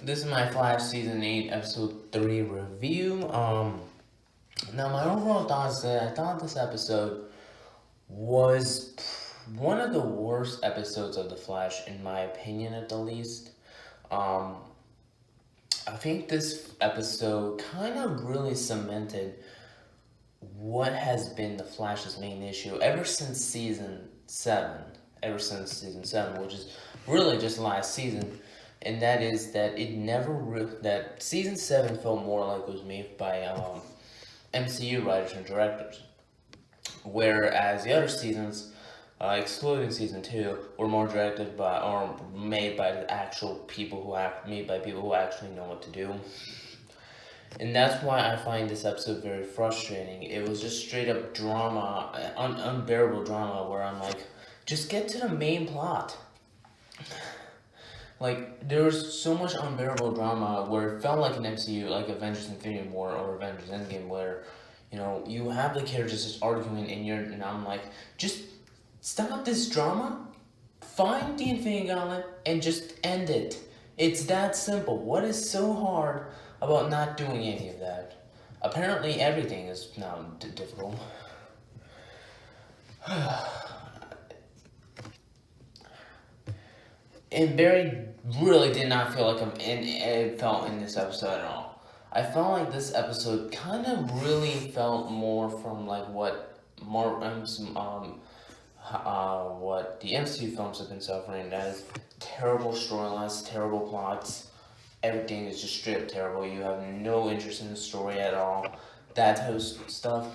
This is my Flash Season 8, Episode 3 review. Now my overall thoughts is that I thought this episode was one of the worst episodes of The Flash, in my opinion at the least. I think this episode kind of really cemented what has been The Flash's main issue ever since Season 7. Which is really just last season. And that is that that Season 7 felt more like it was made by MCU writers and directors. Whereas the other seasons, excluding Season 2, were more directed by, or made by the actual people who actually know what to do. And that's why I find this episode very frustrating. It was just straight up drama, unbearable drama, where I'm like, just get to the main plot. Like, there was so much unbearable drama where it felt like an MCU, like Avengers Infinity War or Avengers Endgame, where, you have the characters just arguing and I'm like, just stop this drama, find the Infinity Gauntlet, and just end it. It's that simple. What is so hard about not doing any of that? Apparently everything is now difficult. And Barry really did not feel like it felt in this episode at all. I felt like this episode kind of really felt more from like what the MCU films have been suffering. That is terrible storylines, terrible plots. Everything is just straight up terrible. You have no interest in the story at all. That type of stuff.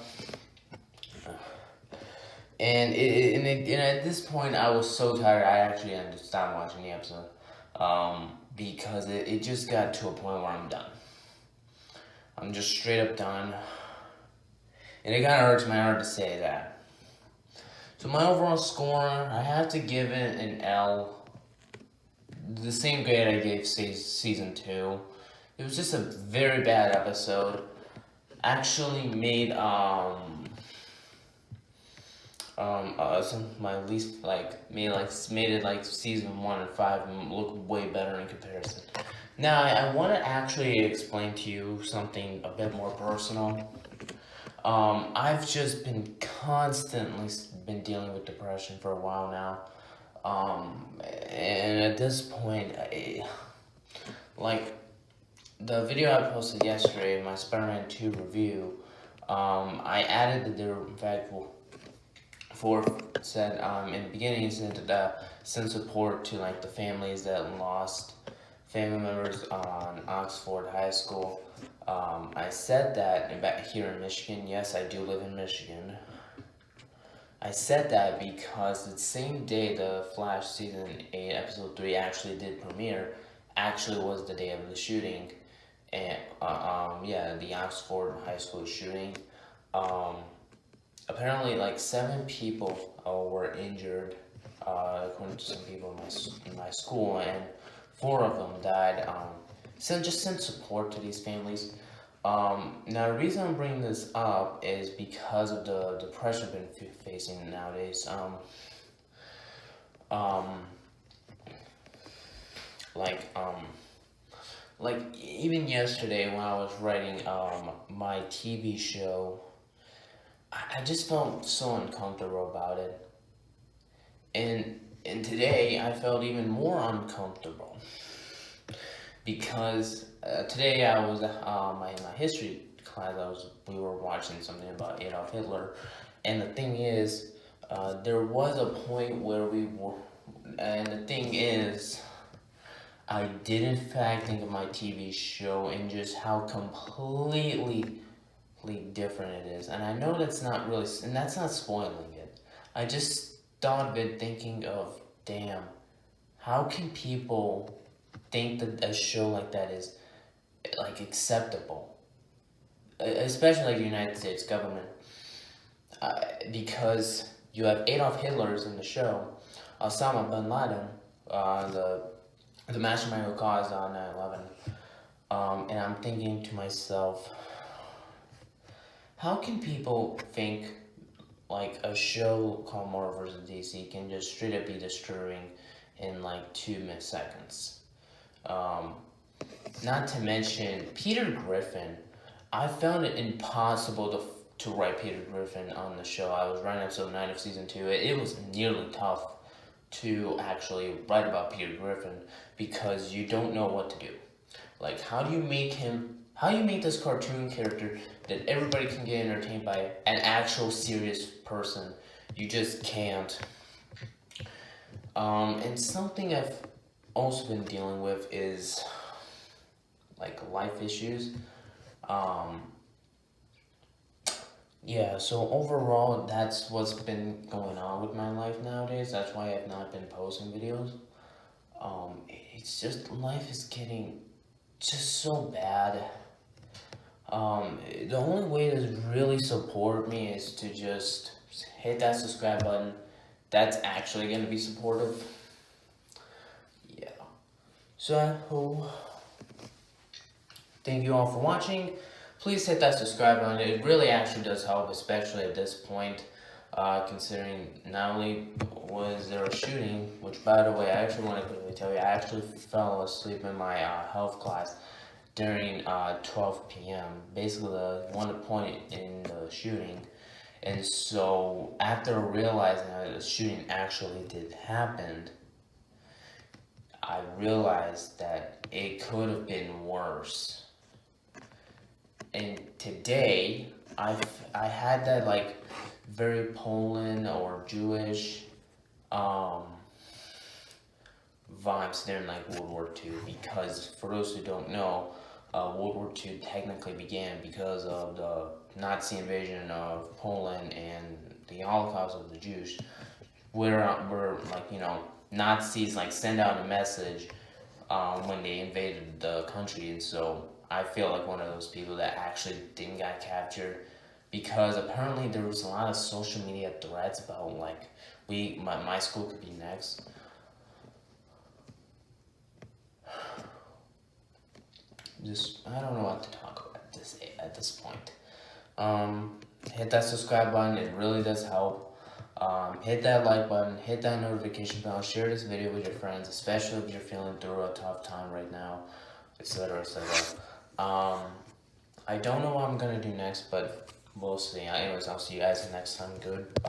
And at this point, I was so tired, I actually had to stop watching the episode. Because it just got to a point where I'm done. I'm just straight up done. And it kind of hurts my heart to say that. So my overall score, I have to give it an L. The same grade I gave Season 2. It was just a very bad episode. Actually made, my least made it like Season 1 and 5 look way better in comparison. Now I want to actually explain to you something a bit more personal. I've just been constantly dealing with depression for a while now. And at this point, like the video I posted yesterday, my Spider-Man 2 review, I added that there, in fact, said in the beginning, send support to like the families that lost family members on Oxford High School. I said that back here in Michigan. Yes, I do live in Michigan. I said that because the same day the Flash Season 8 Episode 3 actually did premiere, actually was the day of the shooting, and the Oxford High School shooting. Apparently, like 7 people were injured, according to some people in my school, and 4 of them died. Just send support to these families. Now, the reason I'm bringing this up is because of the depression I've been facing nowadays. Like even yesterday when I was writing my TV show, I just felt so uncomfortable about it. And today I felt even more uncomfortable because today I was my history class. We were watching something about Adolf Hitler, and the thing is, there was a point where we were, and the thing is, I did in fact think of my TV show and just how completely different it is. And I know that's not really, and that's not spoiling it. I just thought of it thinking of, damn, how can people think that a show like that is like acceptable, especially like the United States government, because you have Adolf Hitler's in the show, Osama bin Laden, the mastermind who caused 9/11, and I'm thinking to myself, how can people think like a show called Marvel vs. DC can just straight up be disturbing in like 2 seconds? Not to mention Peter Griffin. I found it impossible to write Peter Griffin on the show. I was writing episode 9 of season 2. It was nearly tough to actually write about Peter Griffin because you don't know what to do. Like, how do you make this cartoon character that everybody can get entertained by an actual serious person? You just can't. And something I've also been dealing with is like life issues. Yeah, so overall, that's what's been going on with my life nowadays. That's why I've not been posting videos. It's just, life is getting just so bad. The only way to really support me is to just hit that subscribe button. That's actually going to be supportive. Yeah. So, thank you all for watching. Please hit that subscribe button. It really actually does help, especially at this point, considering not only was there a shooting, which, by the way, I actually want to quickly tell you, I actually fell asleep in my health class during 12 p.m. Basically, the one point in the shooting. And so, after realizing that the shooting actually did happen, I realized that it could have been worse. And today, I had that, like, very Poland or Jewish vibes during, like, World War II, because for those who don't know, World War II technically began because of the Nazi invasion of Poland and the Holocaust of the Jews, where like, you know, Nazis like send out a message when they invaded the country. And so I feel like one of those people that actually didn't get captured, because apparently there was a lot of social media threats about like my school could be next. Just, I don't know what to talk about at this point. Hit that subscribe button, it really does help. Hit that like button, hit that notification bell, share this video with your friends, especially if you're feeling through a tough time right now, etc, etc. I don't know what I'm gonna do next, but we'll see. Anyways, I'll see you guys next time. Goodbye.